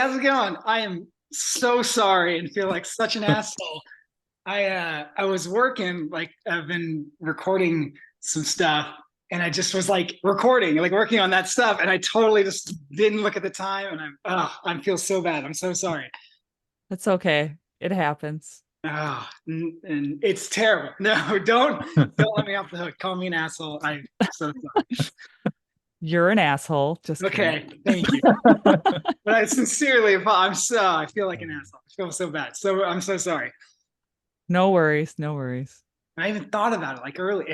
how's it going? I am so sorry and feel like such an asshole. I was working, like I've been recording some stuff and I just was like recording, like working on that stuff, and I totally just didn't look at the time, and I feel so bad. I'm so sorry. That's okay. It happens. And it's terrible. No, don't let me off the hook. Call me an asshole. I'm so sorry. You're an asshole. Just kidding. Okay, thank you. But I sincerely, I feel like an asshole. I feel so bad. So I'm so sorry. No worries. No worries. I even thought about it like early.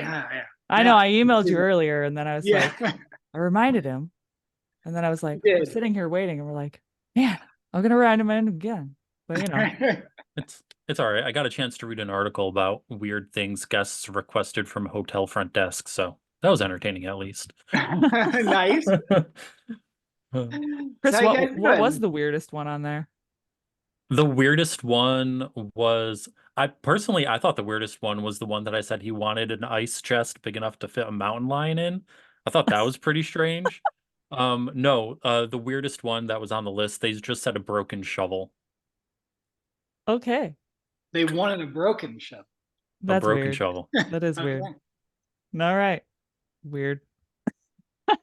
I know Yeah, I emailed you earlier and then I was yeah, like, I reminded him. And then I was like, you we're sitting here waiting and we're like, man, I'm gonna remind him again. But did. It's all right. I got a chance to read an article about weird things guests requested from hotel front desk, so that was entertaining at least. Nice. So Chris, how you guys what was doing? the weirdest one on there? The weirdest one was I thought the weirdest one was the one that I said he wanted an ice chest big enough to fit a mountain lion in. I thought that was pretty strange. No, the weirdest one that was on the list, they just said a broken shovel. Okay, They wanted a broken show. A that's broken weird. shovel. That is weird. Okay. All right. Weird. All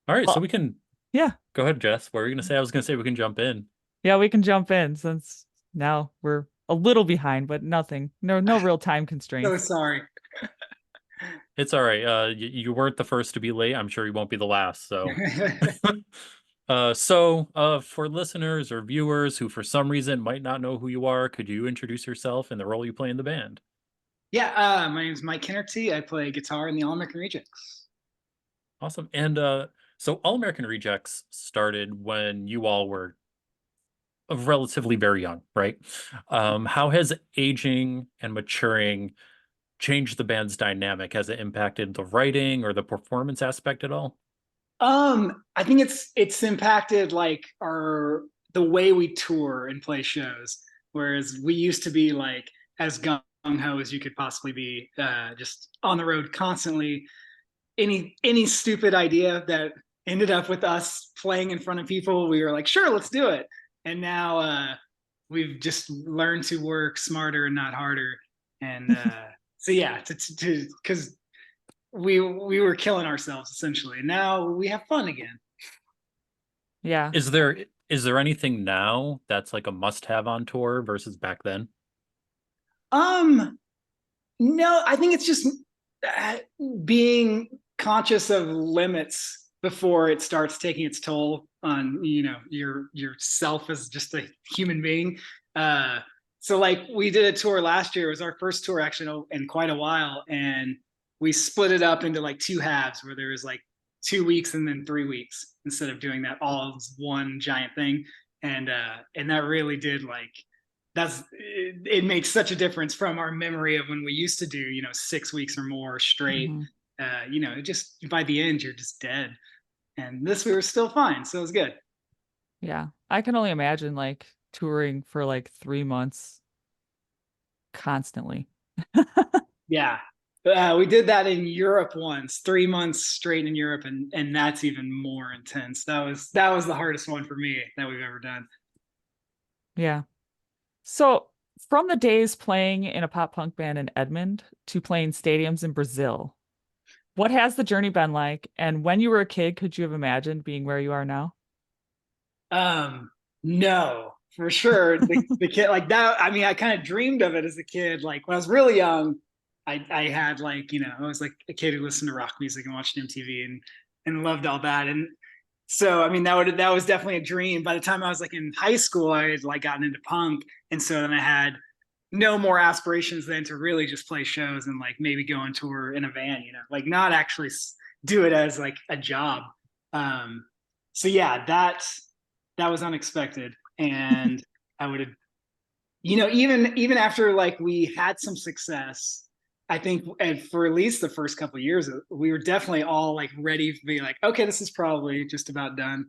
right, so Well, we can yeah. go ahead, Jess. What were you gonna say? I was gonna say we can jump in. Yeah, we can jump in since now we're a little behind, but nothing. No real time So constraints. sorry. It's all right. You weren't the first to be late. I'm sure you won't be the last. So, for listeners or viewers who for some reason might not know who you are, could you introduce yourself and the role you play in the band? Yeah, my name is Mike Kennerty. I play guitar in the All American Rejects. Awesome. And so All American Rejects started when you all were relatively very young, right? How has aging and maturing changed the band's dynamic? Has it impacted the writing or the performance aspect at all? I think it's impacted like our the way we tour and play shows. Whereas we used to be like as gung ho as you could possibly be, just on the road constantly. Any stupid idea that ended up with us playing in front of people, we were like, sure, let's do it. And now we've just learned to work smarter and not harder. And so yeah, to because we were killing ourselves essentially. Now we have fun again. Yeah. Is there anything now that's like a must-have on tour versus back then? Um, no, I think it's just uh, being conscious of limits before it starts taking its toll on yourself as just a human being. Uh, so like we did a tour last year. It was our first tour actually in quite a while, and we split it up into like two halves where there was like 2 weeks and then 3 weeks instead of doing that all as one giant thing. And that really did like it makes such a difference from our memory of when we used to do 6 weeks or more straight. Mhm. It just by the end you're just dead, and this we were still fine, so it was good. Yeah. I can only imagine like touring for like 3 months constantly. Yeah, we did that in Europe once, 3 months straight in Europe, and that's even more intense. That was the hardest one for me that we've ever done. Yeah. So from the days playing in a pop punk band in Edmond to playing stadiums in Brazil, what has the journey been like? And when you were a kid, could you have imagined being where you are now? No, for sure. The kid like that. I mean, I kind of dreamed of it as a kid. Like when I was really young, I had like I was like a kid who listened to rock music and watched MTV and loved all that. And so I mean that was definitely a dream. By the time I was like in high school, I had like gotten into punk, and so then I had no more aspirations than to really just play shows and like maybe go on tour in a van. Like not actually do it as like a job. Um, so yeah, that was unexpected, and I would have, even after like we had some success, I think, and for at least the first couple of years, we were definitely all like ready to be like, okay, this is probably just about done.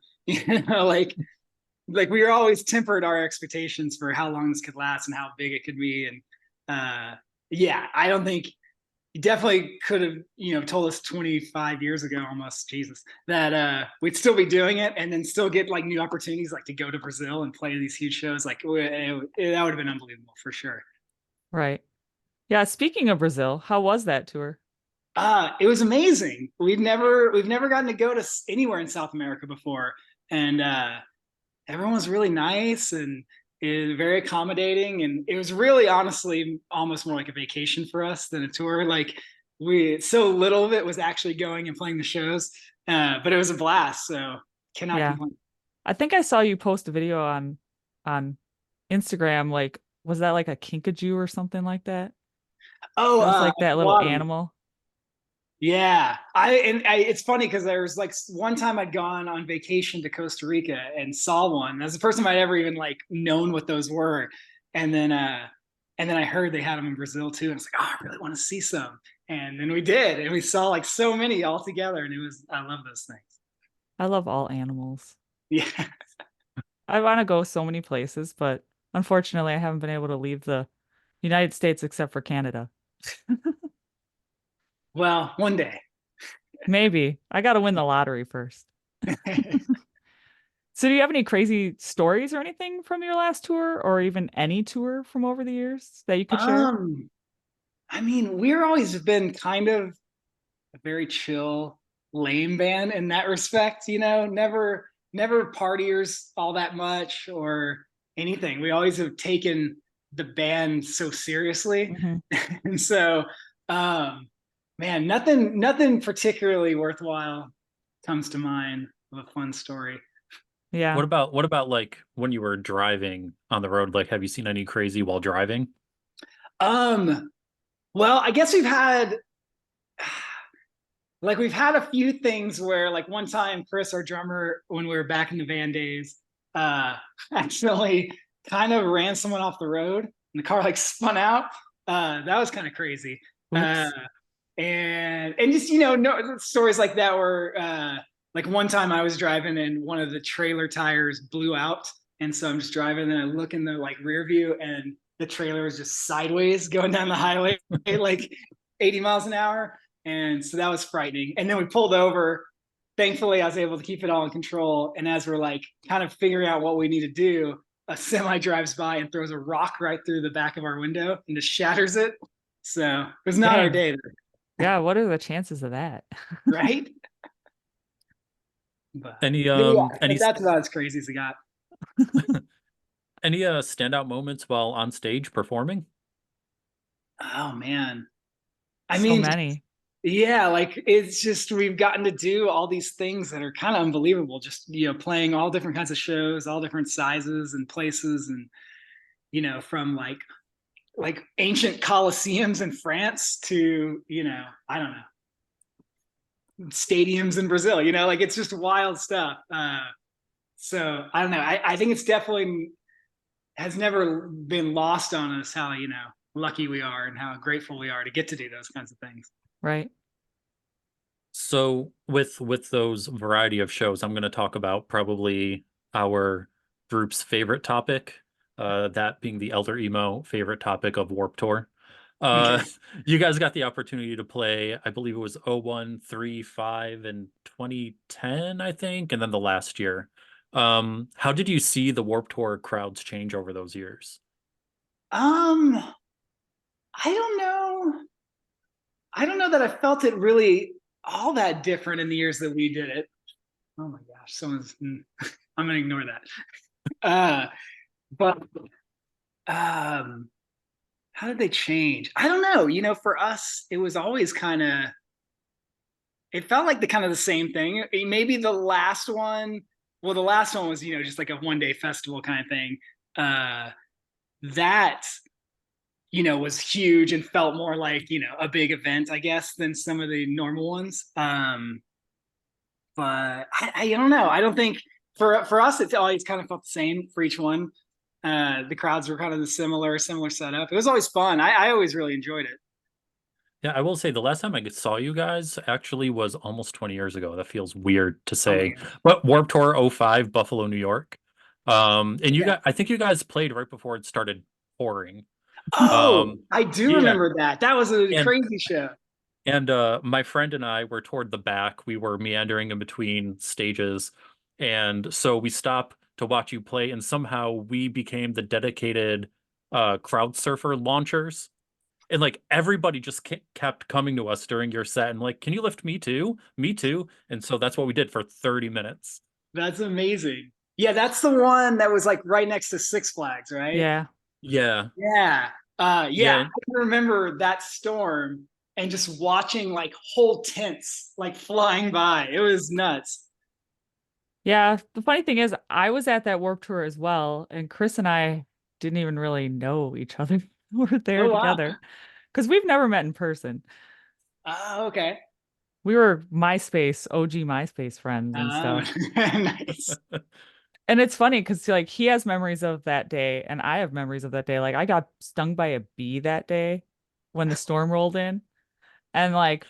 Like we were always tempered our expectations for how long this could last and how big it could be. And yeah, I don't think definitely could have, told us 25 years ago, almost, Jesus, that we'd still be doing it and then still get like new opportunities, like to go to Brazil and play these huge shows. Like that would have been unbelievable for sure. Right. Yeah. Speaking of Brazil, how was that tour? It was amazing. We've never gotten to go to anywhere in South America before, and everyone was really nice and very accommodating, and it was really honestly almost more like a vacation for us than a tour. Like so little of it was actually going and playing the shows, but it was a blast. So cannot Yeah. complain. I think I saw you post a video on Instagram. Like, was that like a kinkajou or something like that? Oh, It was like that little water. animal. Yeah, it's funny because there was like one time I'd gone on vacation to Costa Rica and saw one. That's the first time I'd ever even like known what those were, and then I heard they had them in Brazil too, and I was like, oh, I really want to see some. And then we did, and we saw like so many all together, and I love those things. I love all animals. Yeah. I want to go so many places, but unfortunately, I haven't been able to leave the United States except for Canada. Well, one day. Maybe. I got to win the lottery first. So, do you have any crazy stories or anything from your last tour, or even any tour from over the years that you could share? I mean, we're always been kind of a very chill, lame band in that respect. Never partiers all that much or anything. We always have taken the band so seriously, Mhm. and so, man, nothing particularly worthwhile comes to mind of a fun story. Yeah. What about like when you were driving on the road? Like, have you seen any crazy while driving? Um, well, I guess we've had a few things where like one time Chris, our drummer, when we were back in the van days, accidentally kind of ran someone off the road and the car like spun out. That was kind of crazy. Oops. And just no stories like that where like one time I was driving and one of the trailer tires blew out, and so I'm just driving and I look in the like rear view and the trailer was just sideways going down the highway like 80 miles an hour, and so that was frightening. And then we pulled over. Thankfully, I was able to keep it all in control. And as we're like kind of figuring out what we need to do, a semi drives by and throws a rock right through the back of our window and just shatters it. So it was not our Dang. day, Yeah. What are the chances of that? right? But Any yeah, any that's about as crazy as it got. any standout moments while on stage performing? Oh man. I So mean, many. yeah, like it's just we've gotten to do all these things that are kind of unbelievable. Just playing all different kinds of shows, all different sizes and places, and from like ancient coliseums in France to I don't know, stadiums in Brazil. Like it's just wild stuff. So I don't know. I think it's definitely has never been lost on us how lucky we are and how grateful we are to get to do those kinds of things. Right. So with those variety of shows, I'm going to talk about probably our group's favorite topic, that being the Elder Emo favorite topic of Warp Tour. Okay. You guys got the opportunity to play, I believe it was 01, 3, 5, and 2010, I think, and then the last year. How did you see the Warp Tour crowds change over those years? Um, I don't know. I don't know that I felt it really all that different in the years that we did it. Oh my gosh, I'm gonna ignore that. But how did they change? I don't know. For us, it was always kind of. It felt like the kind of the same thing. Maybe the last one. Well, the last one was just like a 1 day festival kind of thing. That was huge and felt more like, a big event, I guess, than some of the normal ones. But I don't know. I don't think for us, it's always kind of felt the same for each one. The crowds were kind of the similar setup. It was always fun. I always really enjoyed it. Yeah, I will say the last time I saw you guys actually was almost 20 years ago. That feels weird to Oh my say. God. But Warp Tour '05, Buffalo, New York. And you Yeah. guys, I think you guys played right before it started pouring. Oh, Um, I do yeah, remember that. That was a and crazy show. And my friend and I were toward the back. We were meandering in between stages. And so we stopped to watch you play, and somehow we became the dedicated crowd surfer launchers. And like everybody just kept coming to us during your set and like, can you lift me too? Me too. And so that's what we did for 30 minutes. That's amazing. Yeah, that's the one that was like right next to Six Flags, right? Yeah. Yeah. Yeah. Yeah, Yeah. I can remember that storm and just watching like whole tents like flying by. It was nuts. Yeah. The funny thing is, I was at that Warp Tour as well, and Chris and I didn't even really know each other. We were there Oh wow. together because we've never met in person. Okay. We were MySpace, OG MySpace friends and Oh, stuff. nice. And it's funny because like he has memories of that day and I have memories of that day. Like I got stung by a bee that day when the storm rolled in. And like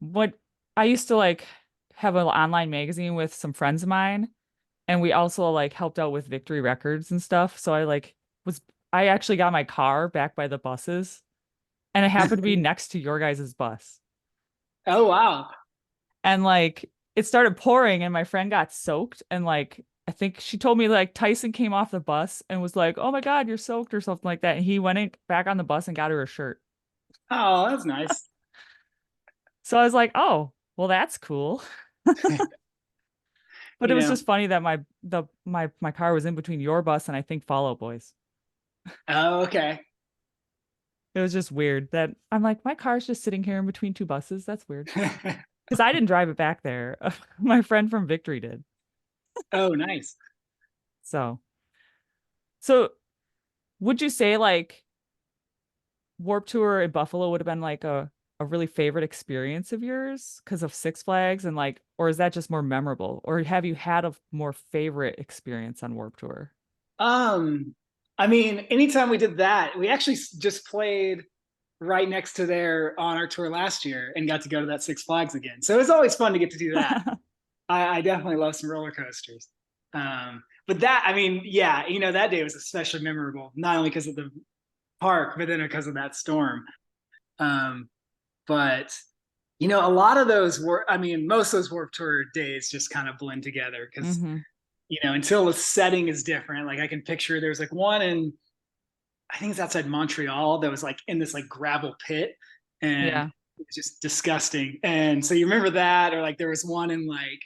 what I used to like have an online magazine with some friends of mine, and we also like helped out with Victory Records and stuff. So I actually got my car back by the buses, and it happened to be next to your guys' bus. Oh wow. And like it started pouring and my friend got soaked, and like I think she told me like Tyson came off the bus and was like, "Oh my God, you're soaked," or something like that. And he went back on the bus and got her a shirt. Oh, that's nice. So I was like, "Oh, well, that's cool." But it You was know. just funny that my car was in between your bus and I think Fall Out Boys. Oh, okay. It was just weird that I'm like, my car's just sitting here in between two buses. That's weird. Because I didn't drive it back there. My friend from Victory did. Oh, nice. So, so would you say like Warp Tour in Buffalo would have been like a really favorite experience of yours because of Six Flags, and like, or is that just more memorable? Or have you had a more favorite experience on Warp Tour? Um, I mean, anytime we did that, we actually just played right next to there on our tour last year and got to go to that Six Flags again. So it's always fun to get to do that. I definitely love some roller coasters. But that, I mean, yeah, that day was especially memorable, not only because of the park, but then because of that storm. Um, but a lot of those were, I mean, most of those Warped Tour days just kind of blend together because Hmm. until the setting is different. Like I can picture there's like one in, I think it's outside Montreal, that was like in this like gravel pit, and Yeah. it was just disgusting. And so you remember that, or like there was one in like,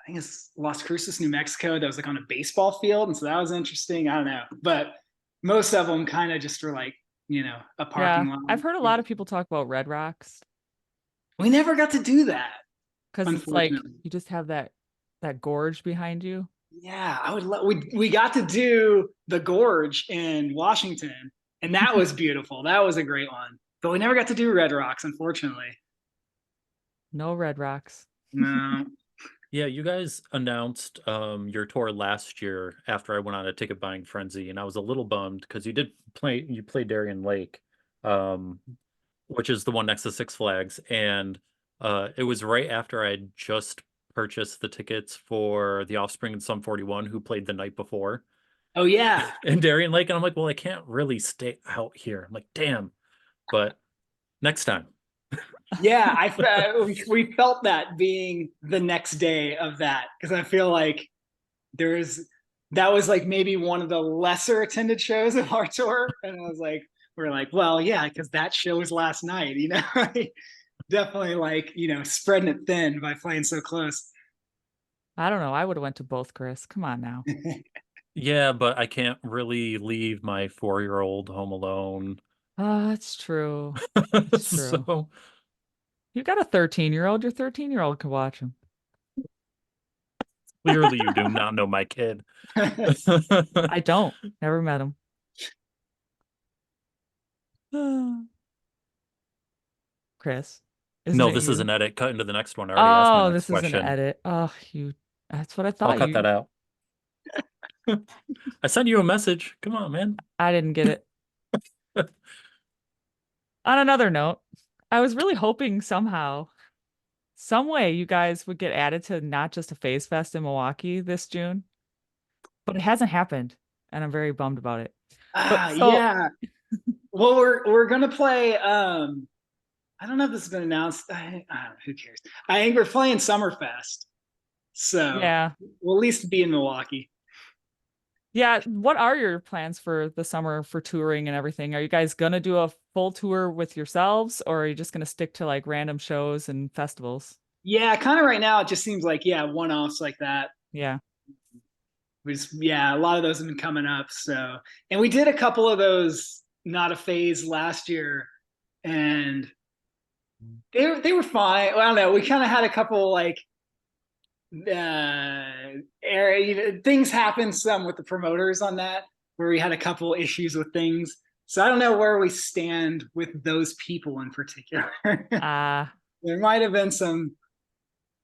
I think it's Las Cruces, New Mexico, that was like on a baseball field, and so that was interesting. I don't know, but most of them kind of just were like a parking Yeah. lot. I've heard a lot of people talk about Red Rocks We never got to do that, because it's like unfortunately. you just have that gorge behind you. Yeah, I would love. We got to do the gorge in Washington, and that was beautiful. That was a great one. But we never got to do Red Rocks, unfortunately. No Red Rocks. No. Yeah, you guys announced your tour last year after I went on a ticket buying frenzy, and I was a little bummed because you played Darien Lake, um, which is the one next to Six Flags, and it was right after I had just purchased the tickets for the Offspring and Sum 41, who played the night before Oh yeah, in Darien Lake, and I'm like, well, I can't really stay out here. I'm like, damn, but next time. yeah. We felt that being the next day of that, because I feel like that was like maybe one of the lesser attended shows of our tour, and I was like, we're like, well, yeah, because that show was last night. Definitely like spreading it thin by playing so close. I don't know. I would have went to both, Chris. Come on now. Yeah, but I can't really leave my 4-year-old home alone. Oh, that's true. That's true. So You got a 13-year-old. Your 13-year-old can watch him. clearly you do not know my kid. I don't. Never met him. Chris, isn't No, it this is you? an edit. Cut into the next one. I already asked my Oh, next this is an question. edit. Oh, that's what I I'll thought cut that you. out. I sent you a message. Come on, man. I didn't get it. On another note, I was really hoping somehow, some way you guys would get added to not just a Phase Fest in Milwaukee this June, but it hasn't happened, and I'm very bummed about it. But so Yeah. Well, we're gonna play. I don't know if this has been announced. Who cares? I think we're playing Summerfest, so Yeah. we'll at least be in Milwaukee. Yeah. What are your plans for the summer for touring and everything? Are you guys gonna do a full tour with yourselves, or are you just gonna stick to like random shows and festivals? Yeah, kind of right now it just seems like one-offs like that. Yeah. A lot of those have been coming up. So, and we did a couple of those not a phase last year, and they were fine. Well, I don't know. We kind of had a couple like things happen some with the promoters on that, where we had a couple issues with things. So I don't know where we stand with those people in particular. There might have been some,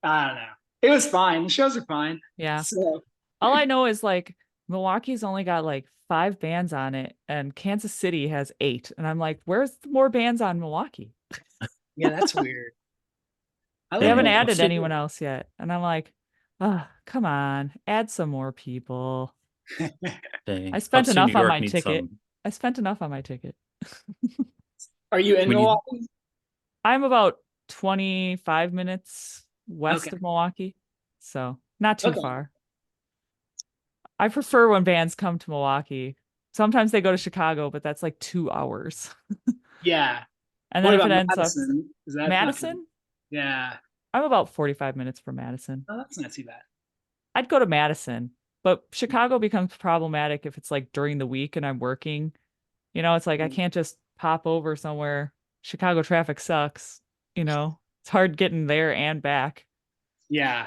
I don't know. It was fine. The shows are fine. Yeah. So All I know is like Milwaukee's only got like 5 bands on it, and Kansas City has 8. And I'm like, where's the more bands on Milwaukee? yeah, that's weird. They haven't Dang. added anyone else yet. And I'm like, oh, come on, add some more people. Dang. I spent Upstate New enough on York my needs ticket. some. I spent enough on my ticket. Are you in We need. Milwaukee? I'm about 25 minutes west Okay. of Milwaukee, so not too Okay. far. I prefer when bands come to Milwaukee. Sometimes they go to Chicago, but that's like 2 hours. Yeah. And then What if about it ends up Madison? Is that not too? Madison, Yeah. I'm about 45 minutes from Madison. Oh, that's not too bad. I'd go to Madison, but Chicago becomes problematic if it's like during the week and I'm working. You know, it's like I can't just pop over somewhere. Chicago traffic sucks, you know. It's hard getting there and back. Yeah.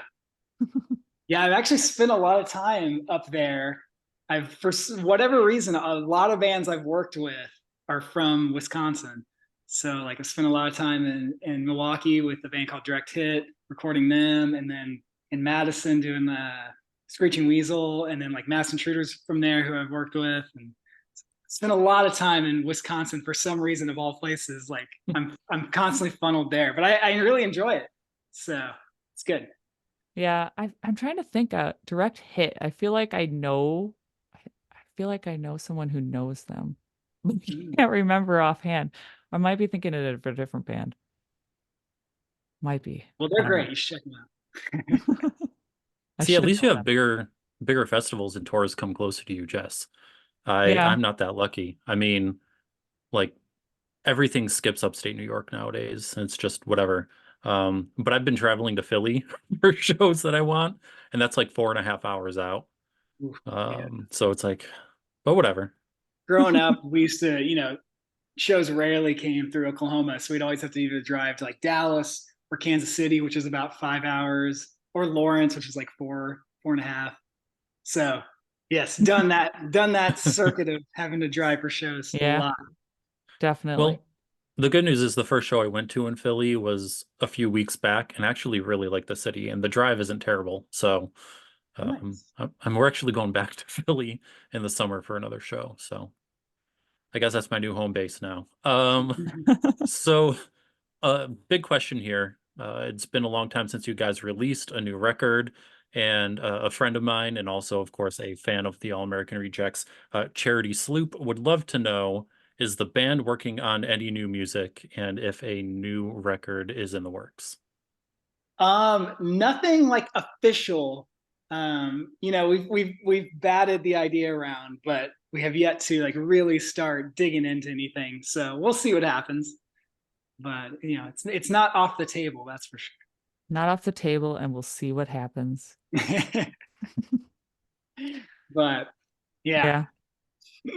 Yeah, I've actually spent a lot of time up there. For whatever reason, a lot of bands I've worked with are from Wisconsin. So like I spent a lot of time in Milwaukee with a band called Direct Hit, recording them, and then in Madison doing the Screeching Weasel, and then like Mass Intruders from there who I've worked with, and spent a lot of time in Wisconsin for some reason of all places. Like I'm constantly funneled there, but I really enjoy it. So it's good. Yeah, I'm trying to think direct hit. I feel like I know someone who knows them. I can't remember offhand. I might be thinking of a different band. Might be. Well, I they're don't know. great. You should check them out. I See, at should least know you have them. bigger festivals and tours come closer to you, Jess. Yeah. I'm not that lucky. I mean, like everything skips upstate New York nowadays. It's just whatever. But I've been traveling to Philly for shows that I want, and that's like 4.5 hours out. Oof, yeah. So it's like, but whatever. Growing up, we used to, shows rarely came through Oklahoma, so we'd always have to either drive to like Dallas or Kansas City, which is about 5 hours, or Lawrence, which is like 4.5. So yes, done that circuit of having to drive for shows a Yeah, lot. definitely. Well, the good news is the first show I went to in Philly was a few weeks back, and I actually really like the city, and the drive isn't terrible. So Nice. we're actually going back to Philly in the summer for another show. So I guess that's my new home base now. So big question here. It's been a long time since you guys released a new record, and a friend of mine, and also, of course, a fan of the All American Rejects, Charity Sloop, would love to know, is the band working on any new music, and if a new record is in the works? Nothing like official. We've batted the idea around, but we have yet to like really start digging into anything. So we'll see what happens. But it's not off the table, that's for Not off the table, and we'll see what happens. sure. But yeah. Yeah.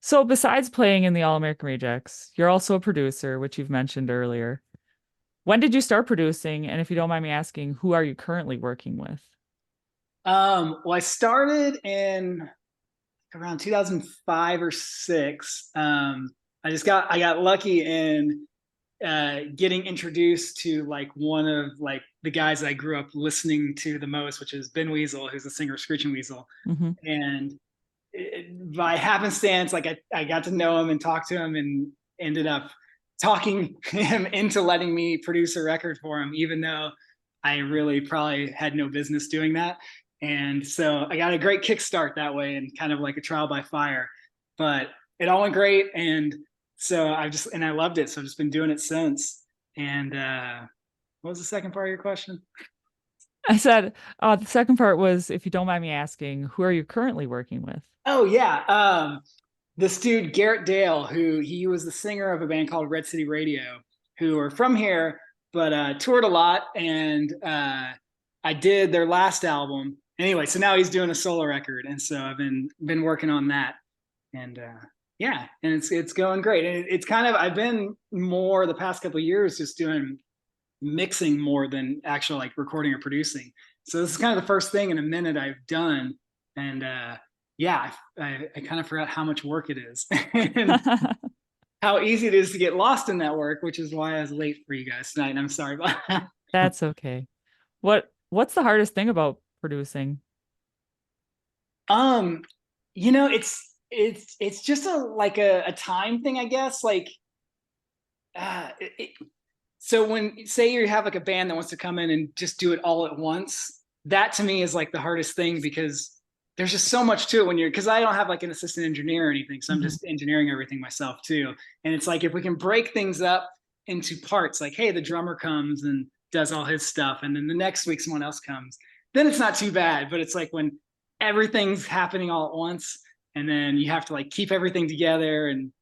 So besides playing in the All American Rejects, you're also a producer, which you've mentioned earlier. When did you start producing? And if you don't mind me asking, who are you currently working with? Well, I started in around 2005 or six. I got lucky in getting introduced to like one of like the guys I grew up listening to the most, which is Ben Weasel, who's the singer of Screeching Weasel. Mm-hmm. And by happenstance, like I got to know him and talk to him, and ended up talking him into letting me produce a record for him, even though I really probably had no business doing that. And so I got a great kickstart that way, and kind of like a trial by fire. But it all went great, and so I loved it. So I've just been doing it since. And what was the second part of your question? I said, the second part was, if you don't mind me asking, who are you currently working with? Oh yeah. This dude, Garrett Dale, he was the singer of a band called Red City Radio, who are from here, but toured a lot. And I did their last album. Anyway, so now he's doing a solo record. And so I've been working on that. And yeah, and it's going great. And it's kind of, I've been more the past couple of years just doing mixing more than actual like recording or producing. So this is kind of the first thing in a minute I've done. And yeah, I kind of forgot how much work it is and how easy it is to get lost in that work, which is why I was late for you guys tonight. And I'm sorry about that. That's okay. What's the hardest thing about producing? You know, it's just a time thing, I guess. Like, so when say you have like a band that wants to come in and just do it all at once, that to me is like the hardest thing because there's just so much to it when because I don't have like an assistant engineer or anything, so I'm just engineering everything myself too. And it's like if we can break things up into parts, like hey, the drummer comes and does all his stuff, and then the next week someone else comes, then it's not too bad. But it's like when everything's happening all at once, and then you have to like keep everything together, and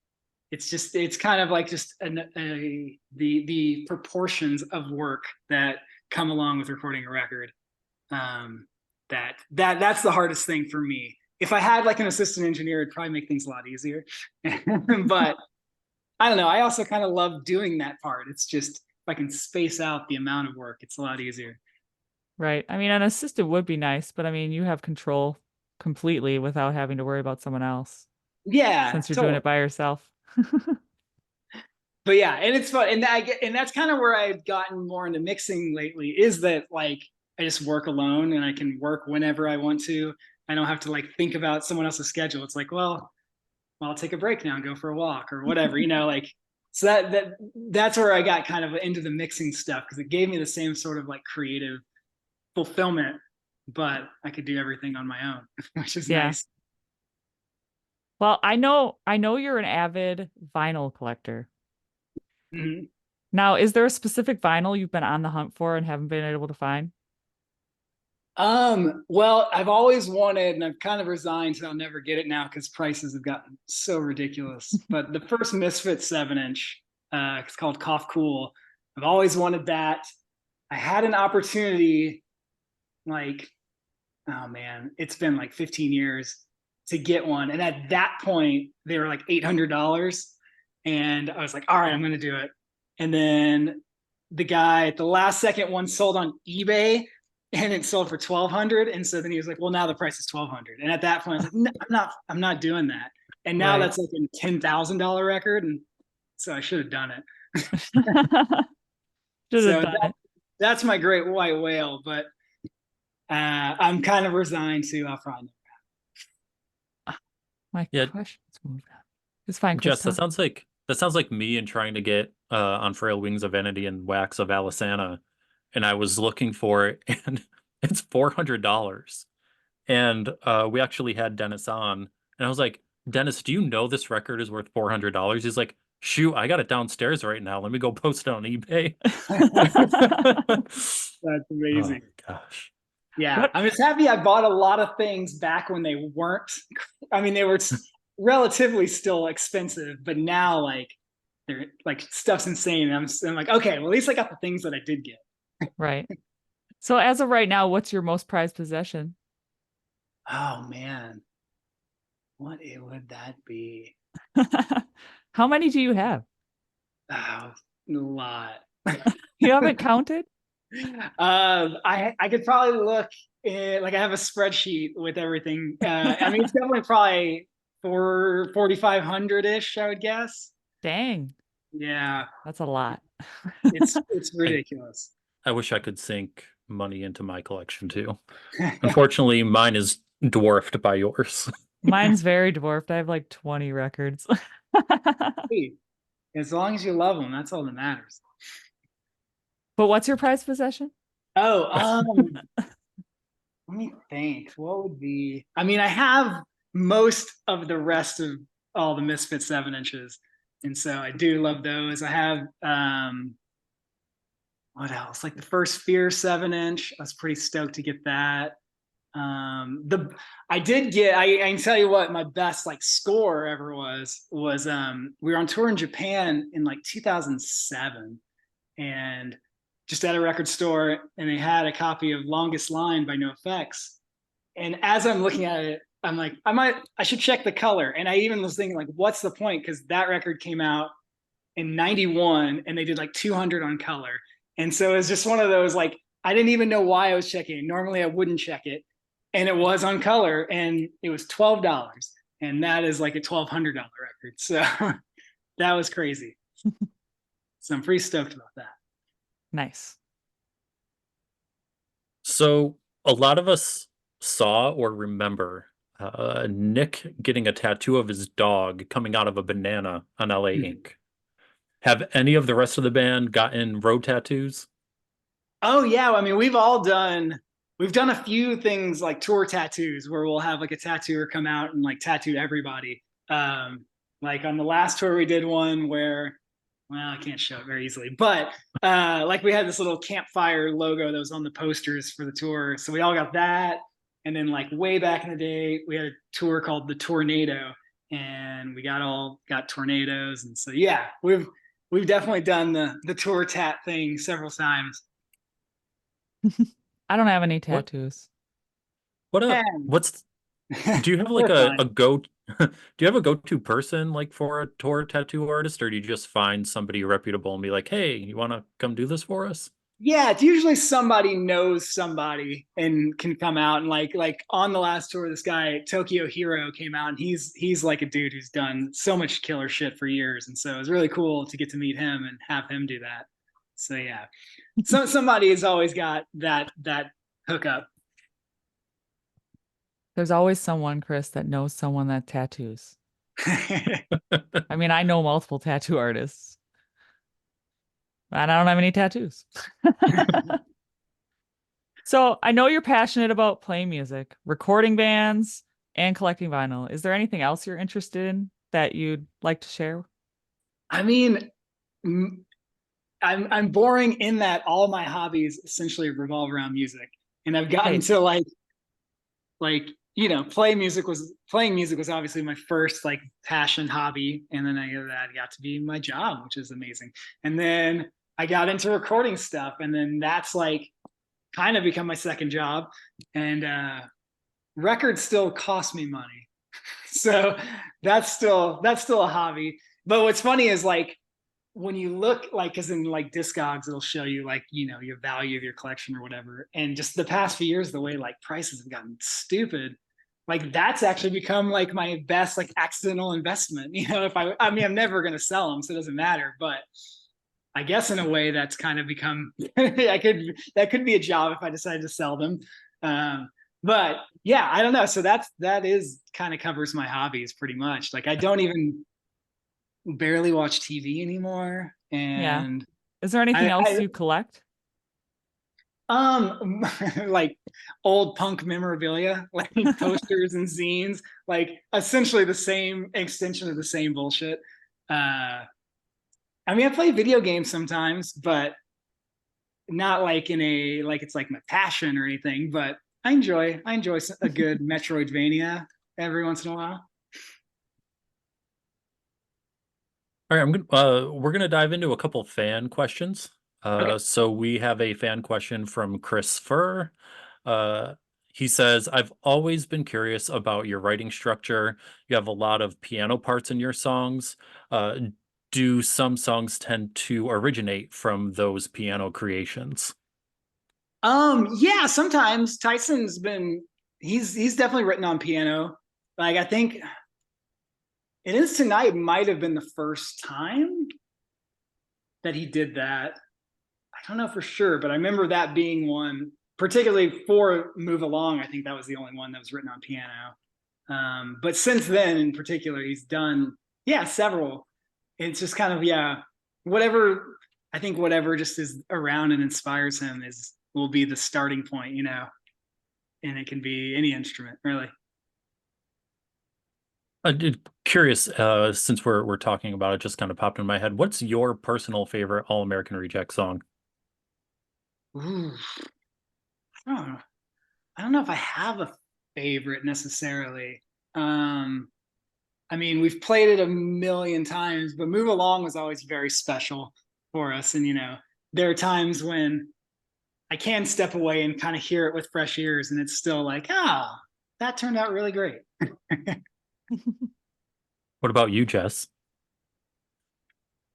it's kind of like just the proportions of work that come along with recording a record. That's the hardest thing for me. If I had like an assistant engineer, it'd probably make things a lot easier. But I don't know. I also kind of love doing that part. It's just if I can space out the amount of work, it's a lot easier. Right. I mean, an assistant would be nice, but I mean, you have control completely without having to worry about someone else Yeah, since you're totally. doing it by yourself. But yeah, and it's fun. And that's kind of where I've gotten more into mixing lately, is that like I just work alone and I can work whenever I want to. I don't have to like think about someone else's schedule. It's like, well, I'll take a break now and go for a walk or whatever, like, so that's where I got kind of into the mixing stuff, because it gave me the same sort of like creative fulfillment, but I could do everything on my own, which is nice. Well, I know you're an avid vinyl collector. Mm-hmm. Now, is there a specific vinyl you've been on the hunt for and haven't been able to find? Well, I've always wanted, and I've kind of resigned, so I'll never get it now because prices have gotten so ridiculous. But the first Misfit 7-inch, it's called Cough Cool. I've always wanted that. I had an opportunity, like, oh man, it's been like 15 years to get one. And at that point, they were like $800. And I was like, all right, I'm going to do it. And then the guy at the last second one sold on eBay, and it sold for $1,200. And so then he was like, well, now the price is $1,200. And at that point, I was like, no, I'm not doing that. And now that's like a $10,000 record. And so I should have done it. That's my great white whale, but I'm kind of resigned to, I'll probably never. My questions moved on. It's fine, Jess, that sounds like me and trying to get On Frail Wings of Vanity and Wax of Alisana. And I was looking for it, and it's $400. And we actually had Dennis on, and I was like, Dennis, do you know this record is worth $400? He's like, shoot, I got it downstairs right now. Let me go post it on eBay. That's amazing. Oh my gosh. Yeah, I'm just happy I bought a lot of things back when they weren't. I mean, they were relatively still expensive, but now like they're like stuff's insane. And I'm like, okay, well at least I got the things that I did get. Right. So as of right now, what's your most prized possession? Oh man, what would that be? How many do you have? Oh, a lot. You haven't counted? I could probably look like I have a spreadsheet with everything. I mean, it's definitely probably 4,500-ish, I would guess. Dang. Yeah, that's a lot. It's ridiculous. I wish I could sink money into my collection too. Unfortunately, mine is dwarfed by yours. Mine's very dwarfed. I have like 20 records. Hey, as long as you love them, that's all that matters. But what's your prized possession? Oh, let me think. What would be? I mean, I have most of the rest of all the Misfit 7-inches. And so I do love those. I have what else? Like the first Fear 7-inch. I was pretty stoked to get that. I did get, I can tell you what my best like score ever was we were on tour in Japan in like 2007, and just at a record store, and they had a copy of Longest Line by NoFX. And as I'm looking at it, I'm like, I should check the color. And I even was thinking like, what's the point? Because that record came out in 91 and they did like 200 on color. And so it's just one of those, like, I didn't even know why I was checking. Normally I wouldn't check it. And it was on color, and it was $12. And that is like a $1,200 record. So that was crazy. So I'm pretty stoked about that. Nice. So a lot of us saw or remember Nick getting a tattoo of his dog coming out of a banana on LA Ink. Have any of the rest of the band gotten road tattoos? Oh yeah, I mean we've done a few things like tour tattoos where we'll have like a tattooer come out and like tattoo everybody. Like on the last tour we did one where, well, I can't show it very easily, but like we had this little campfire logo that was on the posters for the tour, so we all got that. And then like way back in the day, we had a tour called the Tornado, and we got tornadoes. And so yeah, we've definitely done the tour tat thing several times. I don't have any tattoos. What's do you have like They're a go do you have a go-to person like for a tour tattoo artist, or do you just find somebody reputable and be like, hey, you want to come do this for us? Yeah, it's usually somebody knows somebody and can come out. And like on the last tour, this guy Tokyo Hero came out, and he's like a dude who's done so much killer shit for years. And so it was really cool to get to meet him and have him do that. So yeah, somebody has always got that hookup. There's always someone, Chris, that knows someone that tattoos. I mean, I know multiple tattoo artists, and I don't have any tattoos. So I know you're passionate about playing music, recording bands, and collecting vinyl. Is there anything else you're interested in that you'd like to share? I mean, I'm boring in that all my hobbies essentially revolve around music, and I've gotten to like playing music was obviously my first like passion hobby, and then that got to be my job, which is amazing. And then I got into recording stuff, and then that's like kind of become my second job. And records still cost me money, so that's still a hobby. But what's funny is like when you look like, because in like Discogs it'll show you like your value of your collection or whatever, and just the past few years the way like prices have gotten stupid, like that's actually become like my best like accidental investment. If I mean I'm never going to sell them, so it doesn't matter, but I guess in a way that's kind of become that could be a job if I decided to sell them. But yeah, I don't know, so that is kind of covers my hobbies pretty much. Like I don't even barely watch TV anymore. And is there anything else you collect? Like old punk memorabilia, like posters and zines, like essentially the same extension of the same bullshit. I mean, I play video games sometimes, but not like in a like it's like my passion or anything. But I enjoy a good Metroidvania every once in a while. All right, we're gonna dive into a couple fan questions. Okay. So we have a fan question from Chris Furr. He says, I've always been curious about your writing structure. You have a lot of piano parts in your songs. Do some songs tend to originate from those piano creations? Yeah, sometimes he's definitely written on piano. Like I think It Is Tonight might have been the first time that he did that. I don't know for sure, but I remember that being one, particularly for Move Along. I think that was the only one that was written on piano. But since then, in particular, he's done, several. It's just kind of, whatever, I think whatever just is around and inspires him will be the starting point, and it can be any instrument, really. Curious, since we're talking about it, just kind of popped in my head. What's your personal favorite All American Reject song? Ooh, I don't know. I don't know if I have a favorite necessarily. Um, I mean, we've played it a million times, but Move Along was always very special for us. And, there are times when I can step away and kind of hear it with fresh ears, and it's still like, that turned out really great. What about you, Jess?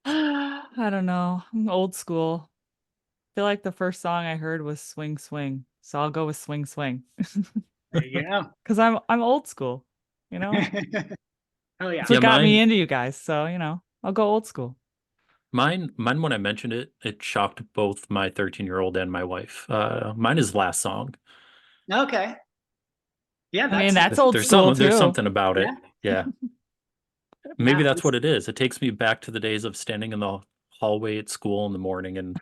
I don't know. I'm old school. I feel like the first song I heard was Swing Swing. So I'll go with Swing Swing. There you go. Because I'm old school, you know? Oh yeah. That's Yeah, what got me mine, into you guys. So, I'll go old school. mine. When I mentioned it, it shocked both my 13-year-old and my wife. Mine is Last Song. Okay. Yeah, I mean, that's that's old There's school something, there's too. something about yeah, it. Yeah, maybe yeah. that's what it is. It takes me back to the days of standing in the hallway at school in the morning and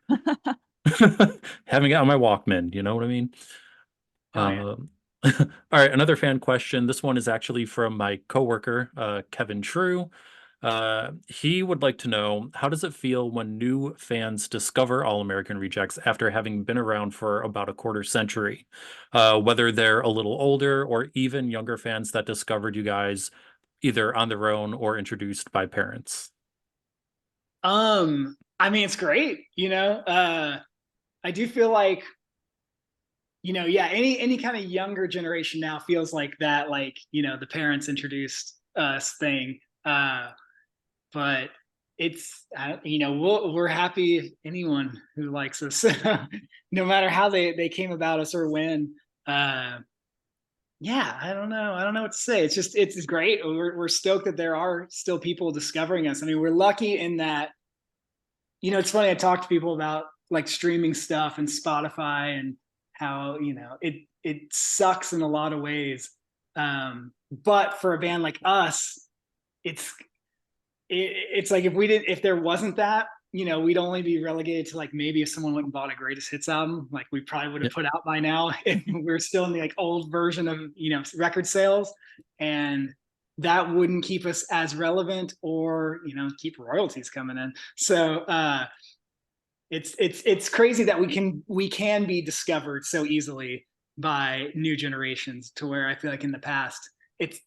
having it on my Walkman. You know what I mean? Oh yeah. Um, all right, another fan question. This one is actually from my coworker, Kevin True. He would like to know, how does it feel when new fans discover All American Rejects after having been around for about a quarter century? Whether they're a little older or even younger fans that discovered you guys either on their own or introduced by parents. I mean, it's great. I do feel like, yeah, any kind of younger generation now feels like that, like, the parents introduced us thing. But it's, we're happy if anyone who likes us, no matter how they came about us or when. Uh, yeah, I don't know what to say. It's great. We're stoked that there are still people discovering us. I mean, we're lucky in that, it's funny. I talk to people about like streaming stuff and Spotify and how, it sucks in a lot of ways. But for a band like us, it's it's like if there wasn't that, we'd only be relegated to like maybe if someone went and bought a greatest hits album, like we probably would have put out by now if we're still in the like old version of record sales, and that wouldn't keep us as relevant or keep royalties coming in. So it's crazy that we can be discovered so easily by new generations, to where I feel like in the past it's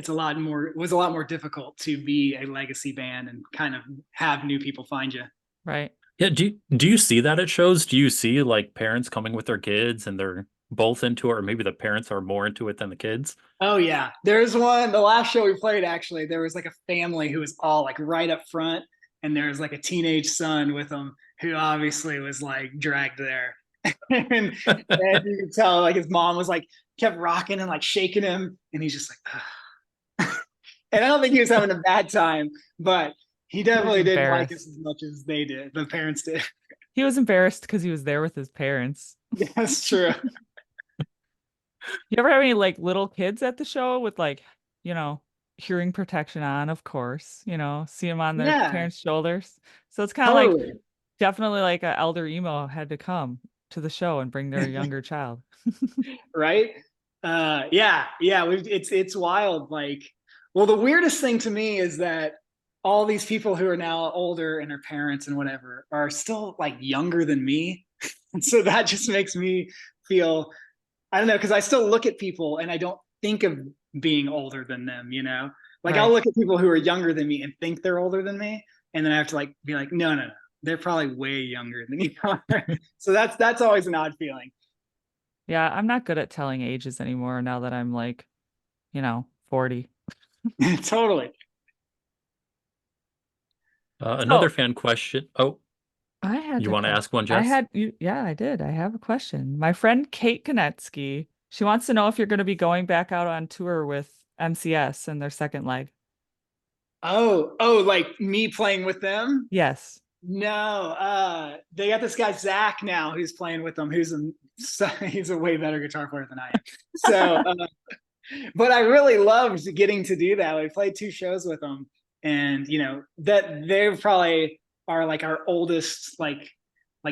a lot more, it was a lot more difficult to be a legacy band and kind of have new people find you. Right. Yeah, do you see that at shows? Do you see like parents coming with their kids and they're both into it, or maybe the parents are more into it than the kids? Oh yeah, there's one, the last show we played, actually there was like a family who was all like right up front, and there was like a teenage son with them who obviously was like dragged there. and you could tell like his mom was like kept rocking and like shaking him, and he's just like and I don't think he was having a bad time, but he He was definitely didn't like us embarrassed. as much as they did, the parents did. He was embarrassed because he was there with his parents. Yeah, that's true. You ever have any like little kids at the show with like, you know, hearing protection on, of course, see them on their Yeah, parents' shoulders. So it's kind of like totally. definitely like an elder emo had to come to the show and bring their younger child. Right. Yeah, it's wild. Like, well, the weirdest thing to me is that all these people who are now older and are parents and whatever are still like younger than me. And so that just makes me feel, I don't know, because I still look at people and I don't think of being older than them, like I'll Right. look at people who are younger than me and think they're older than me, and then I have to like be like, no, no, no, they're probably way younger than you are. So that's always an odd feeling. Yeah, I'm not good at telling ages anymore now that I'm like, 40. Totally. Another So fan question. Oh, I had you the want to question. ask one, Jess? Yeah, I did. I have a question. My friend Kate Konetsky, she wants to know if you're going to be going back out on tour with MCS and their second leg. Oh, like me playing with them? Yes. No, they got this guy Zach now who's playing with them, he's a way better guitar player than I am. So, but I really loved getting to do that. We played two shows with them, and that they probably are like our oldest, like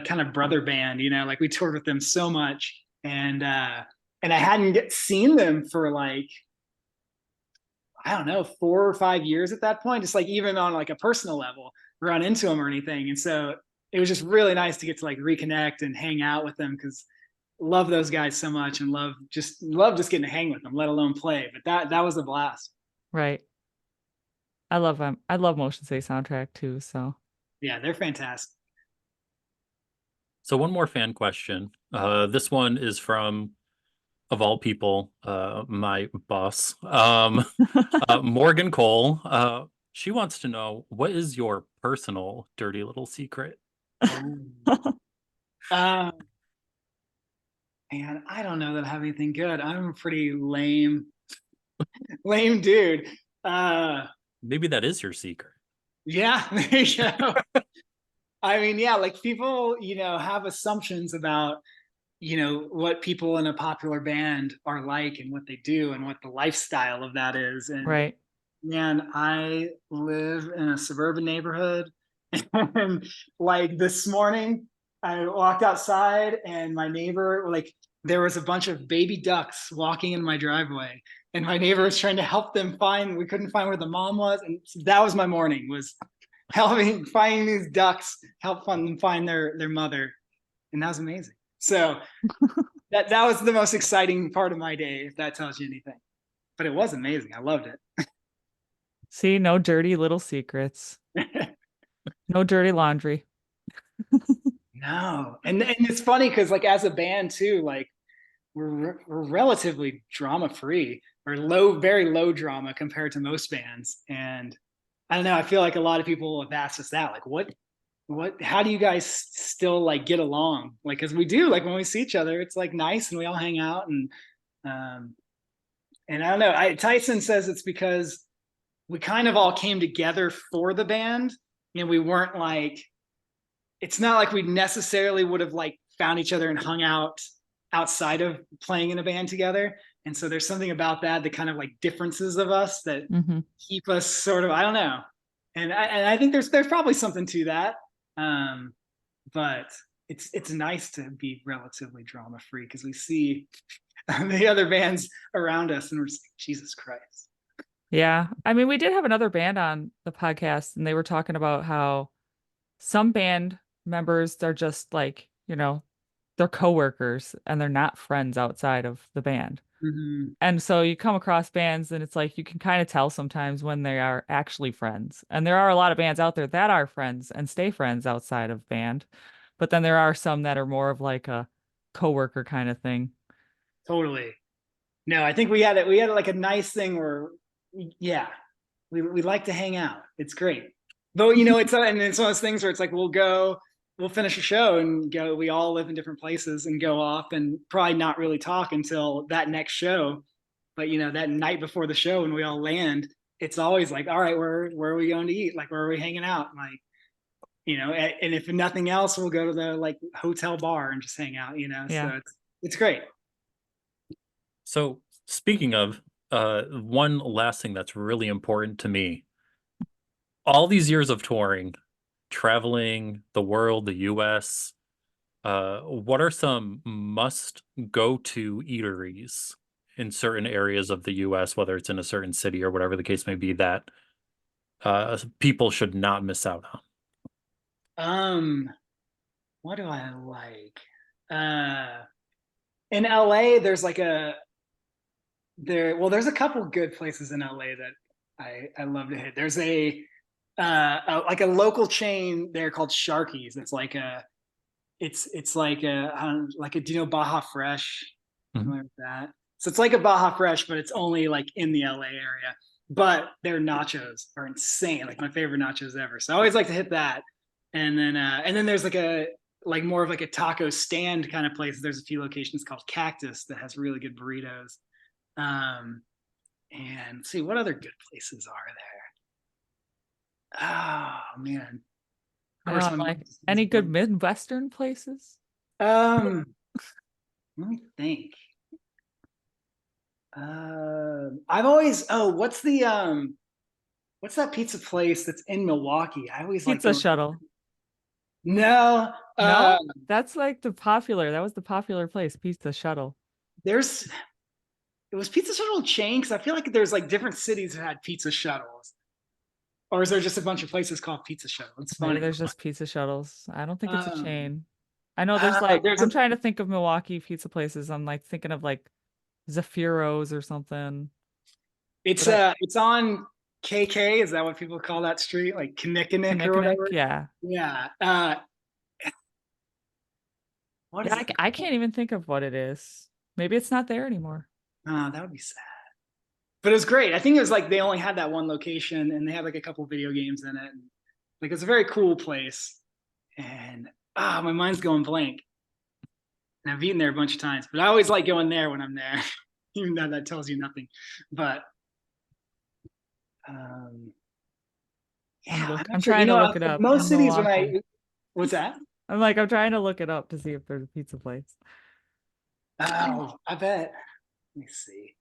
kind of brother band. Like we toured with them so much, and I hadn't seen them for like I don't know, 4 or 5 years at that point, just like even on like a personal level, run into them or anything. And so it was just really nice to get to like reconnect and hang out with them, because love those guys so much and love just getting to hang with them, let alone play. But that was a blast. Right. I love them. I love Motion City Soundtrack too. So Yeah, they're fantastic. So one more fan question. This one is from, of all people, my boss, Morgan Cole. She wants to know, what is your personal dirty little secret? Man, I don't know that I have anything good. I'm a pretty lame dude. Maybe that is your secret. Yeah, there you go. I mean, yeah, like people, have assumptions about, what people in a popular band are like and what they do and what the lifestyle of that is. And right. man, I live in a suburban neighborhood. And like this morning, I walked outside and my neighbor, like, there was a bunch of baby ducks walking in my driveway. And my neighbor was trying to help them find, we couldn't find where the mom was. And that was my morning, was helping finding these ducks, help them find their mother. And that was amazing. So that was the most exciting part of my day, if that tells you anything. But it was amazing. I loved it. See, no dirty little secrets. No dirty laundry. No. And it's funny because like as a band too, like we're relatively drama free, or very low drama compared to most bands. And I don't know, I feel like a lot of people have asked us that, like how do you guys still like get along? Like, cause we do, like when we see each other, it's like nice and we all hang out. And I don't know, Tyson says it's because we kind of all came together for the band, and we weren't like, it's not like we necessarily would have like found each other and hung out outside of playing in a band together. And so there's something about that kind of like differences of us that keep us sort of, I don't know. And I think there's probably something to that. But it's nice to be relatively drama free, because we see the other bands around us and we're just like, Jesus Christ. Yeah. I mean, we did have another band on the podcast, and they were talking about how some band members, they're just like, they're coworkers and they're not friends outside of the band. And so you come across bands and it's like you can kind of tell sometimes when they are actually friends. And there are a lot of bands out there that are friends and stay friends outside of band. But then there are some that are more of like a coworker kind of thing. Totally. No, I think we had like a nice thing where, yeah, we like to hang out. It's great. But it's one of those things where it's like we'll finish a show and go, we all live in different places, and go off and probably not really talk until that next show. But that night before the show when we all land, it's always like, all right, where are we going to eat? Like, where are we hanging out? Like, and if nothing else, we'll go to the like hotel bar and just hang out, Yeah. So it's great. So speaking of, one last thing that's really important to me, all these years of touring, traveling the world, the US, what are some must-go-to eateries in certain areas of the US, whether it's in a certain city or whatever the case may be, that people should not miss out on? What do I like? In LA, there's a couple good places in LA that I love to hit. There's a local chain there called Sharky's. It's like do you know Baja Fresh? Something like that. So it's like a Baja Fresh, but it's only like in the LA area. But their nachos are insane. Like my favorite nachos ever. So I always like to hit that. And then there's like more of like a taco stand kind of place. There's a few locations called Cactus that has really good burritos. And see, what other good places are there? Oh man. Of course, like any good Midwestern places? Let me think. I've always what's that pizza place that's in Milwaukee? I always Pizza Shuttle. No. That's like that was the popular place, Pizza Shuttle. There's it was Pizza Shuttle chain, because I feel like there's like different cities that had pizza shuttles. Or is there just a bunch of places called Pizza Shuttle? It's Maybe funny. there's just pizza shuttles. I don't think it's a Um, chain. I know there's like, there's I'm a trying to think of Milwaukee pizza places. I'm like thinking of like Zaffiro's or something. But I it's on KK. Is that what people call that street? Like Kinnickinnick or Kinnickinnick, whatever? yeah. Yeah. What Yeah, is it I called? can't even think of what it is. Maybe it's not there anymore. That would be sad. But it was great. I think it was like they only had that one location and they had like a couple video games in it. Like it's a very cool place. And my mind's going blank. And I've eaten there a bunch of times, but I always like going there when I'm there, even though that tells you nothing. But yeah, I'm I'm not sure. trying to look it In up most in cities when Milwaukee. what's that? I'm trying to look it up to see if there's a pizza place. Oh, I bet. Let me see.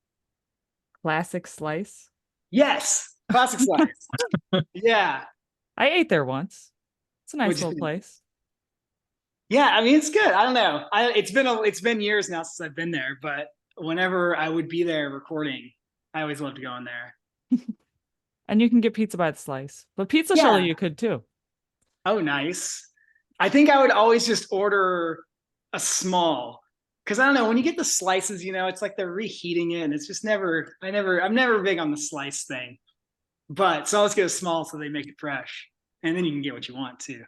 Classic Slice. Yes, classic slice. Yeah, I ate there once. It's a nice which little place. yeah, I mean it's good. I don't know. It's been years now since I've been there, but whenever I would be there recording, I always loved going there. And you can get pizza by the slice. But pizza shuttle Yeah. you could too. Oh, nice. I think I would always just order a small, because I don't know, when you get the slices, it's like they're reheating it, and it's just I'm never big on the slice thing. But so let's get a small so they make it fresh, and then you can get what you want too,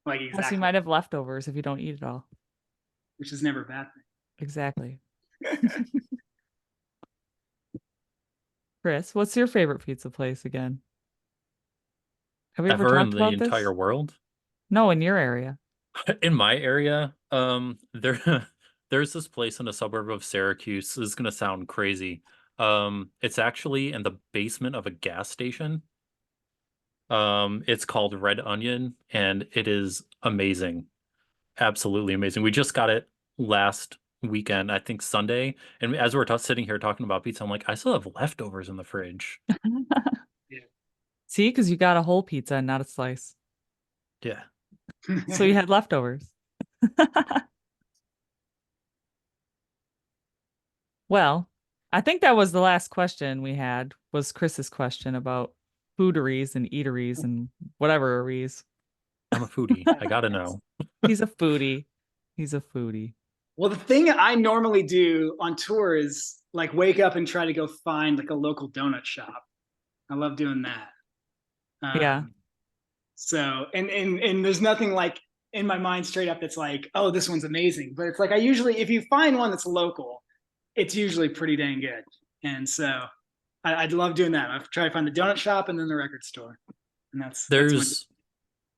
like Plus you exactly, might have leftovers if you don't eat it all. which is never a bad Exactly. thing. Chris, what's your favorite pizza place again? Have we ever Ever in talked the about this? entire world? No, in your area. In my area, there's this place in a suburb of Syracuse. This is gonna sound crazy. It's actually in the basement of a gas station. It's called Red Onion, and it is amazing. Absolutely amazing. We just got it last weekend, I think Sunday. And as we're sitting here talking about pizza, I'm like, I still have leftovers in the fridge. Yeah. See, because you got a whole pizza and not a slice. Yeah. So you had leftovers. Well, I think that was the last question we had, was Chris's question about fooderies and eateries and whateveries. I'm a foodie. I gotta know. He's a foodie. He's a foodie. Well, the thing I normally do on tour is like wake up and try to go find like a local donut shop. I love doing that. Yeah. So and there's nothing like in my mind straight up that's like, oh, this one's amazing. But it's like I usually, if you find one that's local, it's usually pretty dang good. And so I'd love doing that. I try to find the donut shop and then the record store, and that's my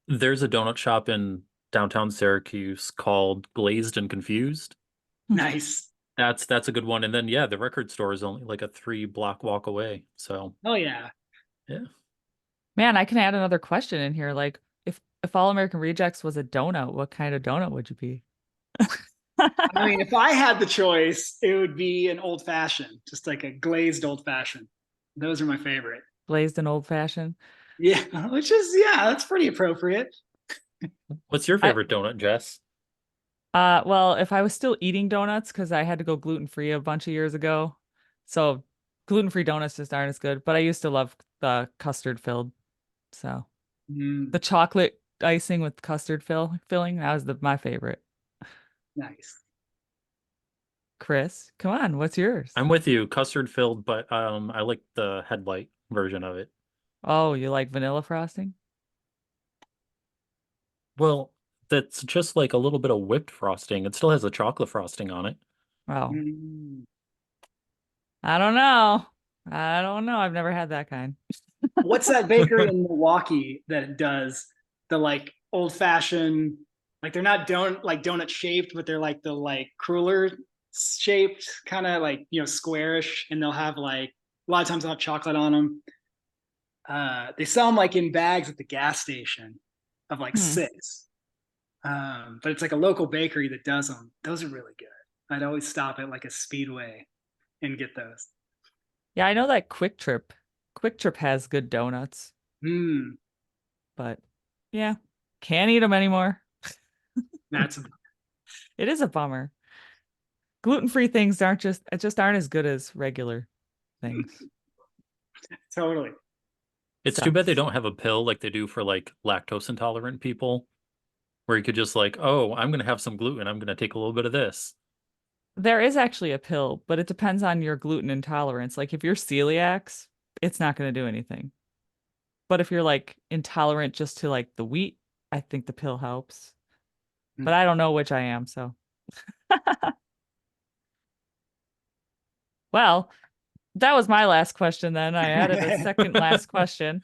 There's a donut shop in downtown Syracuse called Glazed and Confused. nice. That's a good one. And then yeah, the record store is only like a 3 block walk away. So Oh yeah. yeah. Man, I can add another question in here. Like, if All American Rejects was a donut, what kind of donut would you be? I mean, if I had the choice, it would be an old fashioned, just like a glazed old fashioned. Those are my favorite. Glazed and old fashioned. Yeah, which is yeah, that's pretty appropriate. What's your I favorite donut, Jess? well, if I was still eating donuts, because I had to go gluten-free a bunch of years ago, so gluten-free donuts just aren't as good. But I used to love the custard filled. So Mm, the chocolate icing with custard filling, that was my favorite. nice. Chris, come on, what's yours? I'm with you, custard filled, but I like the headlight version of it. Oh, you like vanilla frosting? Well, that's just like a little bit of whipped frosting. It still has a chocolate frosting on it. Oh, Mm. I don't know. I don't know. I've never had that kind. What's that bakery in Milwaukee that does the like old fashioned, like they're not donut shaped, but they're like the like cruller shaped, kind of like squarish, and they'll have like a lot of times they'll have chocolate on them. They sell them like in bags at the gas station of like Hmm. 6. But it's like a local bakery that does them. Those are really good. I'd always stop at like a Speedway and get those. Yeah, I know that Quick Trip has good donuts, Mm, but yeah, can't eat them anymore. that's It is a bummer. Gluten-free things aren't just aren't as good as regular things. Totally. It's So too bad they don't have a pill like they do for like lactose intolerant people, where you could just like, oh, I'm gonna have some gluten. I'm gonna take a little bit of this. there is actually a pill, but it depends on your gluten intolerance. Like if you're celiacs, it's not going to do anything. But if you're like intolerant just to like the wheat, I think the pill helps. But I don't know which I am, so. Well, that was my last question then. I added a second last question,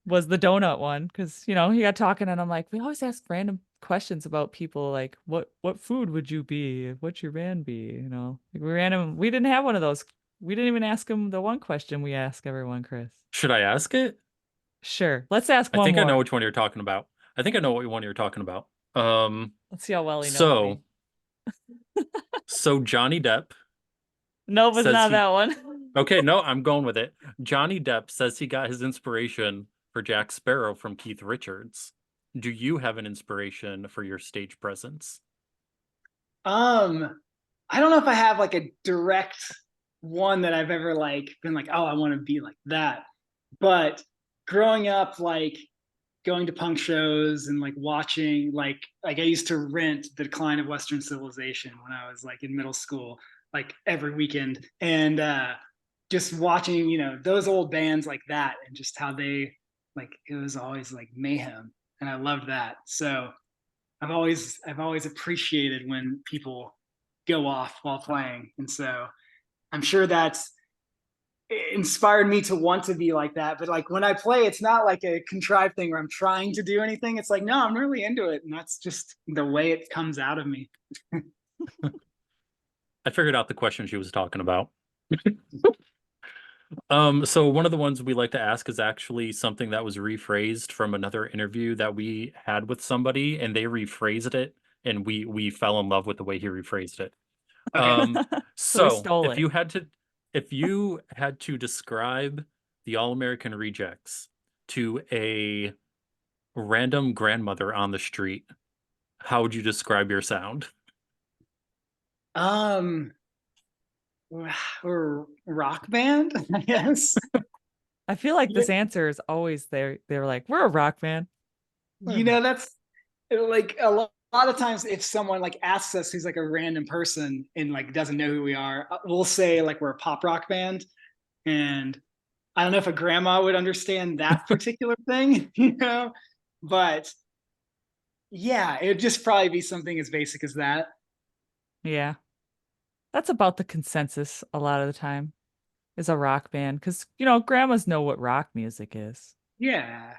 was the donut one, because he got talking and I'm like, we always ask random questions about people, like what food would you be? What's your band be? Like we didn't have one of those. We didn't even ask him the one question we ask everyone, Chris. Should I ask it? Sure. Let's ask I one think I know more. which one you're talking about. I think I know what one you're talking about. Let's see how well he knows me. So Johnny Depp Nope, it's says not he that one. Okay, no, I'm going with it. Johnny Depp says he got his inspiration for Jack Sparrow from Keith Richards. Do you have an inspiration for your stage presence? I don't know if I have like a direct one that I've ever like been like, oh, I want to be like that. But growing up, like going to punk shows and like watching, like I used to rent The Decline of Western Civilization when I was like in middle school, like every weekend, and just watching, those old bands like that, and just how they like it was always like mayhem, and I loved that. So I've always appreciated when people go off while playing, and so I'm sure that's inspired me to want to be like that. But like when I play, it's not like a contrived thing where I'm trying to do anything. It's like, no, I'm really into it, and that's just the way it comes out of me. I figured out the question she was talking about. So one of the ones we like to ask is actually something that was rephrased from another interview that we had with somebody, and they rephrased it, and we fell in love with the way he rephrased it. Okay. So we So stole it. if you had to describe the All-American Rejects to a random grandmother on the street, how would you describe your sound? Or rock band, I guess. I feel like Yeah, this answer is always there. They're like, we're a rock band. that's like a lot of times if someone like asks us who's like a random person and like doesn't know who we are, we'll say like we're a pop rock band. And I don't know if a grandma would understand that particular thing, but yeah, it'd just probably be something as basic as that. Yeah. That's about the consensus a lot of the time, is a rock band. Because, grandmas know what rock music is. Yeah,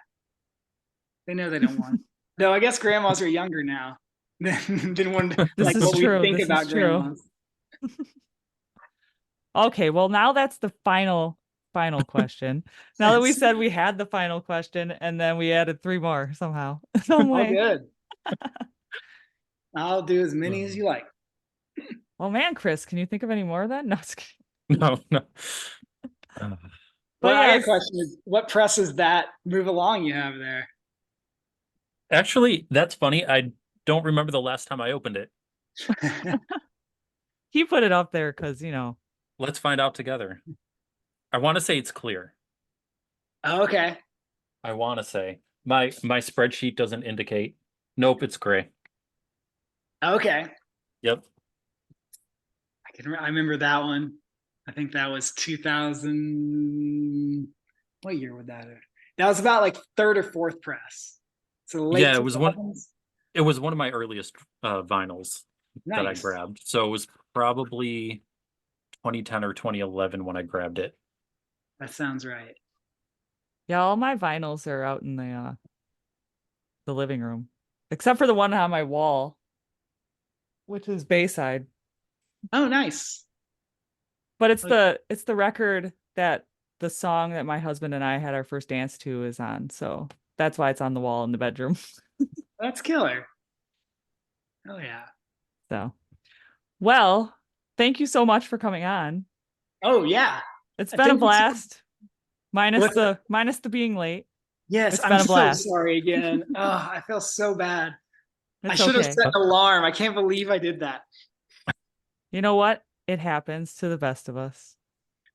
they know they don't want. Though I guess grandmas are younger now than when This like is what we true. think This is about true. grandmas. Okay, well, now that's the final question. Now that we said we had the final question and then we added three more somehow, some All way. good. I'll do as many as you like. Oh man, Chris, can you think of any more then? No, it's kidding. No, no. But Well, I got a yes, question: is what presses that move along you have there? Actually, that's funny. I don't remember the last time I opened it. he put it up there because, Let's find out together. I want to say it's clear. Okay. I want to say my spreadsheet doesn't indicate. Nope, it's gray. Okay. Yep. I remember that one. I think that was 2000. What year would that have? That was about like third or fourth press. So late Yeah, 2000s. it was one of my earliest vinyls that I Nice. grabbed. So it was probably 2010 or 2011 when I grabbed it. That sounds right. yeah, all my vinyls are out in the living room, except for the one on my wall, which is Bayside. Oh, nice. But it's the record that the song that my husband and I had our first dance to is on. So that's why it's on the wall in the bedroom. That's killer. Oh yeah. So, well, thank you so much for coming on. Oh yeah. It's I been a think it's, blast. Minus what's the being late. yes, It's I'm been a so blast. sorry again. Oh, I feel so bad. I It's should have okay. set an alarm. I can't believe I did that. You know what? It happens to the best of us.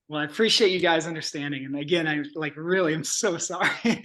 Well, I appreciate you guys understanding. And again, I like really am so sorry.